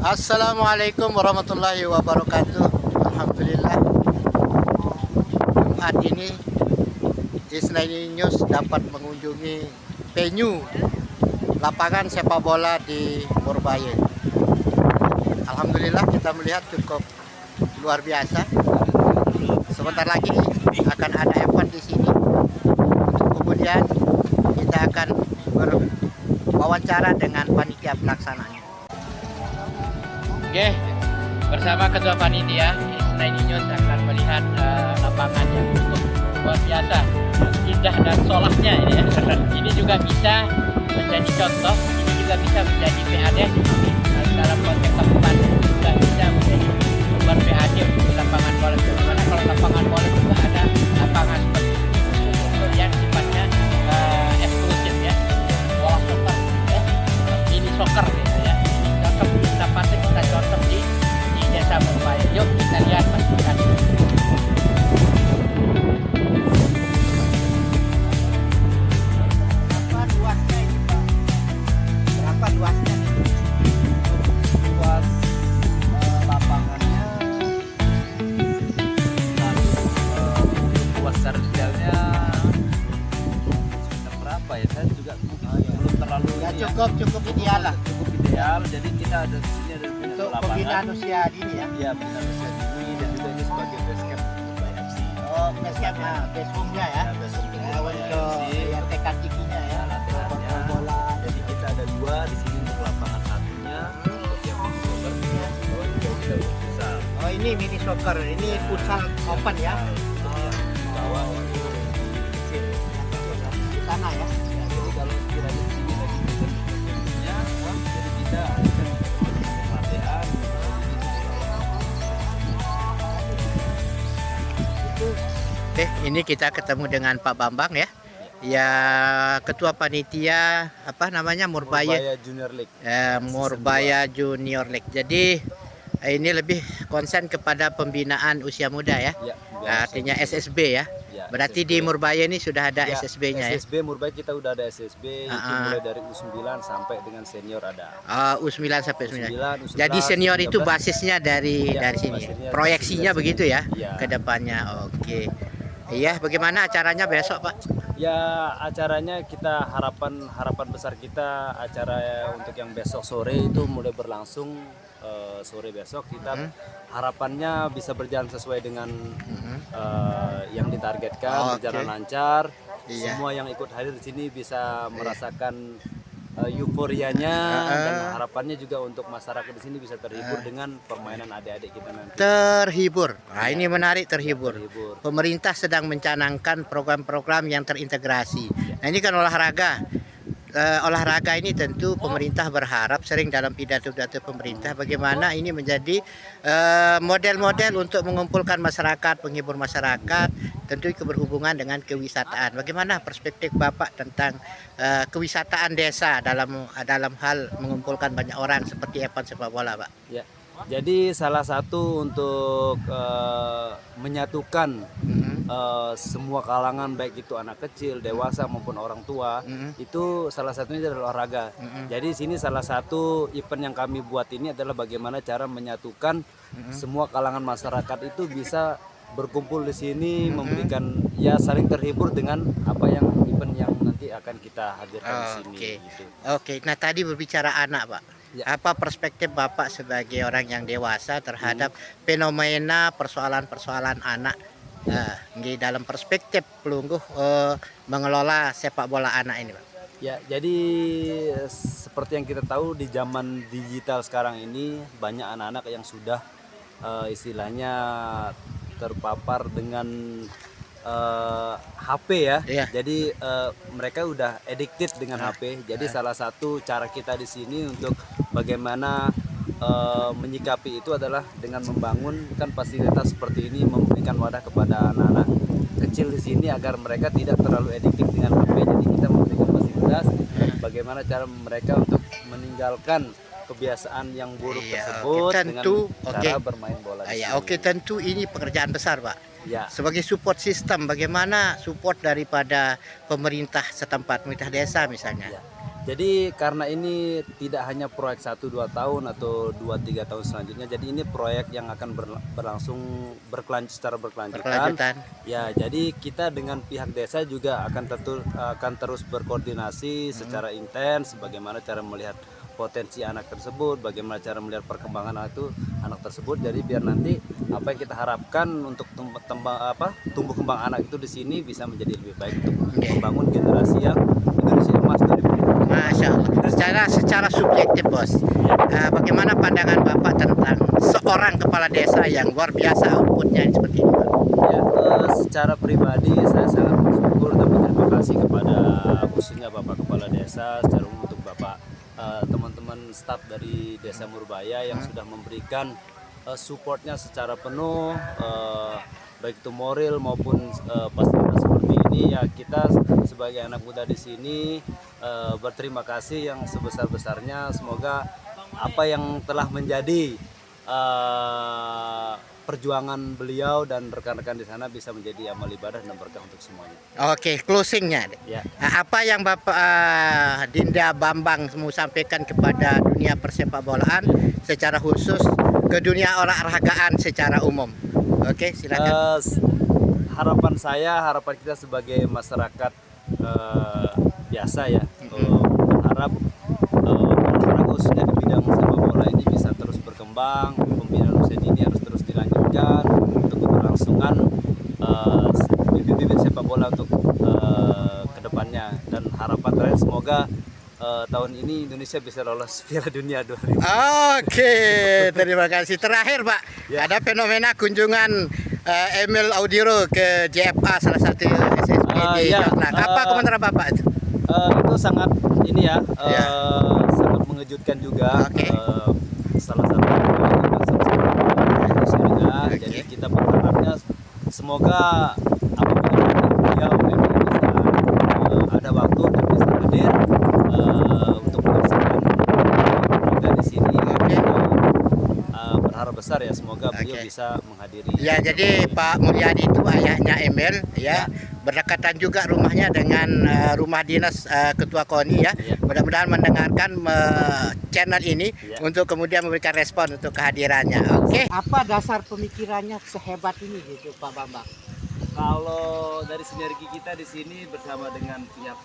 Assalamualaikum warahmatullahi wabarakatuh. Alhamdulillah, Jumat ini Isnaini News dapat mengunjungi venue lapangan sepak bola di Murbaya. Alhamdulillah, kita melihat cukup luar biasa. Sebentar lagi akan ada event di sini. Kemudian kita akan berwawancara dengan panitia pelaksananya. Oke, bersama Ketua Panitia, Isnaini News akan melihat lapangan yang cukup luar biasa, indah dan solahnya ini ya. Ini juga bisa menjadi contoh, ini juga bisa menjadi PAD dalam konteks kabupaten, juga bisa menjadi sumber PAD untuk lapangan bola. Karena kalau lapangan bola juga ada lapangan seperti itu yang sifatnya eksklusif ya, bola soccer ya, mini soccer gitu ya. Cocok kita pasti kita cocok di desa Murbaya. Yuk kita lihat pastikan. Berapa luasnya ini Pak? Berapa luasnya nih? Luas lapangannya luas secara detailnya sekitar berapa ya? Saya juga belum terlalu Ya ini cukup ideal lah cukup ideal. Jadi kita ada di sini ada untuk lapangan. pembinaan usia dini ya. Iya, pembinaan usia dini dan juga ini sebagai base camp Murbaya FC. Oh, basecamp-nya, base home-nya ya. Base camp Ya, Murbaya untuk FC. yang tekad tingginya ya. Latihannya. Bola. Jadi kita ada dua di sini untuk lapangan satunya untuk yang mini soccer, bawah juga kita untuk futsal. Oh, ini mini soccer, ini futsal open ya. Bawah untuk Di sana ya. jadi kalau kiranya di sini lagi ya, jadi kita akan latihan. Ini kita ketemu dengan Pak Bambang ya. Ya, Ketua Panitia apa namanya Murbaya Murbaya Junior League. Murbaya Junior League. Jadi ini lebih konsen kepada pembinaan usia muda ya. Ya, Artinya SSB ya. Ya, Berarti SSB. di Murbaya ini sudah ada Ya, SSB-nya ya. SSB Murbaya kita udah ada SSB itu mulai dari U9 sampai dengan senior ada. U9 sampai 9. U9, U11, Jadi senior itu U13. basisnya dari Ya, sini. basisnya Proyeksinya dari begitu ya Iya. ke depannya. Oke. Iya, bagaimana acaranya besok, Pak? Ya, acaranya kita harapan besar kita acara untuk yang besok sore itu mulai berlangsung sore besok kita harapannya bisa berjalan sesuai dengan yang ditargetkan, berjalan lancar. Iya. Semua yang ikut hadir di sini bisa merasakan euforianya dan harapannya juga untuk masyarakat di sini bisa terhibur dengan permainan adik-adik kita nanti. Terhibur. Nah, ini menarik, terhibur. Terhibur. Pemerintah sedang mencanangkan program-program yang terintegrasi. Nah, ini kan olahraga. Olahraga ini tentu pemerintah berharap sering dalam pidato-pidato pemerintah bagaimana ini menjadi model-model untuk mengumpulkan masyarakat, menghibur masyarakat, tentu berhubungan dengan kewisataan. Bagaimana perspektif Bapak tentang kewisataan desa dalam hal mengumpulkan banyak orang seperti event sepak bola, Pak? Ya. Jadi salah satu untuk menyatukan semua kalangan baik itu anak kecil, dewasa maupun orang tua itu salah satunya adalah olahraga. Jadi sini salah satu event yang kami buat ini adalah bagaimana cara menyatukan semua kalangan masyarakat itu bisa berkumpul di sini memberikan ya saling terhibur dengan apa yang event yang nanti akan kita hadirkan di sini. Gitu. Oke. Nah, tadi berbicara anak, Pak. Ya. Apa perspektif Bapak sebagai orang yang dewasa terhadap fenomena persoalan-persoalan anak di dalam perspektif pelungguh mengelola sepak bola anak ini, Pak? Ya, jadi seperti yang kita tahu di zaman digital sekarang ini banyak anak-anak yang sudah istilahnya terpapar dengan HP ya. Iya. Jadi mereka udah addicted dengan HP. Jadi salah satu cara kita di sini untuk bagaimana menyikapi itu adalah dengan membangun kan fasilitas seperti ini, memberikan wadah kepada anak-anak kecil di sini agar mereka tidak terlalu addicted dengan HP. Jadi kita memberikan fasilitas bagaimana cara mereka untuk meninggalkan kebiasaan yang buruk tersebut dengan cara bermain bola di sini. Tentu ini pekerjaan besar, Pak. Ya. Sebagai support sistem, bagaimana support daripada pemerintah setempat, pemerintah desa misalnya? Ya. Jadi karena ini tidak hanya proyek 1-2 tahun atau 2-3 tahun selanjutnya, jadi ini proyek yang akan berlangsung secara berkelanjutan. Ya, jadi kita dengan pihak desa juga akan terus berkoordinasi secara intens bagaimana cara melihat potensi anak tersebut, bagaimana cara melihat perkembangan anak tersebut. Jadi biar nanti apa yang kita harapkan untuk tumbuh kembang anak itu di sini bisa menjadi lebih baik untuk membangun generasi yang Indonesia emas 2050. Masya Allah. Secara subjektif bos, bagaimana pandangan Bapak tentang seorang kepala desa yang luar biasa outputnya seperti ini? Ya, secara pribadi saya sangat bersyukur dan berterima kasih kepada khususnya Bapak Kepala Desa, secara umum untuk Bapak teman-teman staf dari Desa Murbaya yang sudah memberikan supportnya secara penuh, baik itu moral maupun fasilitas seperti ini. Ya, kita sebagai anak muda di sini berterima kasih yang sebesar-besarnya. Semoga apa yang telah menjadi perjuangan beliau dan rekan-rekan di sana bisa menjadi amal ibadah dan berkah untuk semuanya. Oke, closingnya. Ya. Apa yang Bapak Dinda Bambang mau sampaikan kepada dunia persepak bolaan secara khusus ke dunia olahragaan secara umum? Oke, silakan. Harapan kita sebagai masyarakat biasa ya, berharap olahraga khususnya di bidang sepak bola ini bisa terus berkembang. Pembinaan usia dini harus terus dilanjutkan untuk keberlangsungan bibit-bibit sepak bola untuk kedepannya. Dan harapan terakhir semoga tahun ini Indonesia bisa lolos Piala Dunia 2000. Oke, terima kasih. Terakhir Pak, Ya. ada fenomena kunjungan Emil Audiro ke JFA salah satu SSB di Ya, Jotnak. Apa komentar Bapak itu? Itu sangat ini ya, Ya. sangat mengejutkan juga. Oke. Salah satu Indonesia. Oke. Jadi kita berharapnya semoga apabila beliau bisa ada waktu untuk bisa hadir untuk menyaksikan kita di sini. Oke. Berharap besar ya, semoga beliau Oke. bisa menghadiri. Ya, jadi Pak Mulyadi itu ayahnya Emil ya. Berdekatan juga rumahnya dengan rumah dinas Ketua KONI ya. Ya. Mudah-mudahan mendengarkan channel ini Ya. untuk kemudian memberikan respon untuk kehadirannya. Oke. Apa dasar pemikirannya sehebat ini gitu Pak Bambang? Kalau dari sinergi kita di sini bersama dengan pihak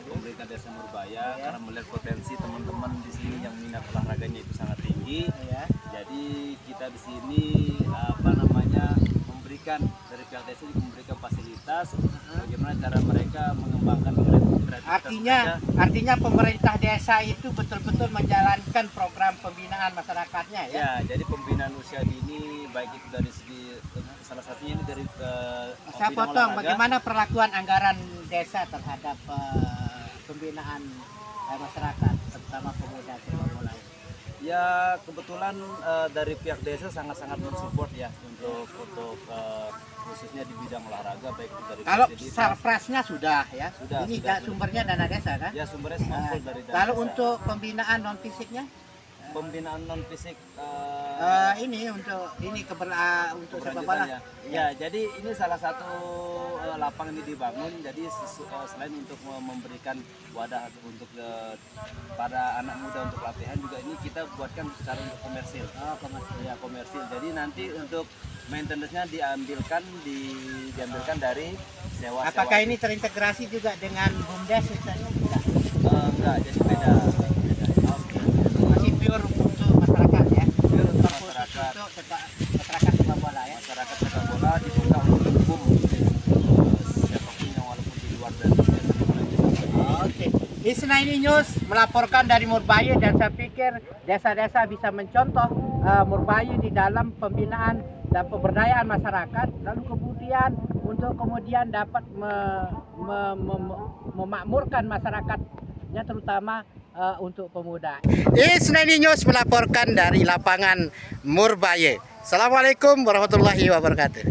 pemerintah Desa Murbaya, karena melihat potensi teman-teman di sini yang minat olahraganya itu sangat tinggi. Ya. Jadi kita di sini memberikan dari pihak desa juga memberikan fasilitas bagaimana cara mereka mengembangkan kreativitas. Artinya pemerintah desa itu betul-betul menjalankan program pembinaan masyarakatnya ya. Ya, jadi pembinaan usia dini baik itu dari segi salah satunya ini dari Saya bidang potong, olahraga. bagaimana perlakuan anggaran desa terhadap pembinaan masyarakat, terutama pemuda sepak bola? Ya, kebetulan dari pihak desa sangat-sangat mensupport ya untuk khususnya di bidang olahraga baik itu dari Kalau fasilitas. surprise-nya sudah ya. Sudah, Ini sudah. sumbernya dana desa kan? Ya, sumbernya semua full dari dana Kalau desa. untuk pembinaan non fisiknya, Pembinaan non fisik ini untuk untuk sepak bola. keberlanjutannya. Ya, jadi ini salah satu lapangan ini dibangun. Jadi selain untuk memberikan wadah untuk para anak muda untuk latihan, juga ini kita buatkan secara untuk komersil. Ya, komersil. Jadi nanti untuk maintenance-nya diambilkan dari sewa. Apakah ini terintegrasi juga dengan BUMDes misalnya? Enggak, jadi beda. Masih pure untuk masyarakat ya. Pure untuk Khusus masyarakat. untuk masyarakat sepak bola ya. Masyarakat sepak bola dibuka untuk umum, siapapun yang walaupun di luar dari desa bola kita. Oke. Isnaini News melaporkan dari Murbaya dan saya pikir desa-desa bisa mencontoh Murbaya di dalam pembinaan dan pemberdayaan masyarakat, lalu kemudian dapat memakmurkan masyarakatnya terutama untuk pemuda. Isnaini News melaporkan dari lapangan Murbaya. Assalamualaikum warahmatullahi wabarakatuh.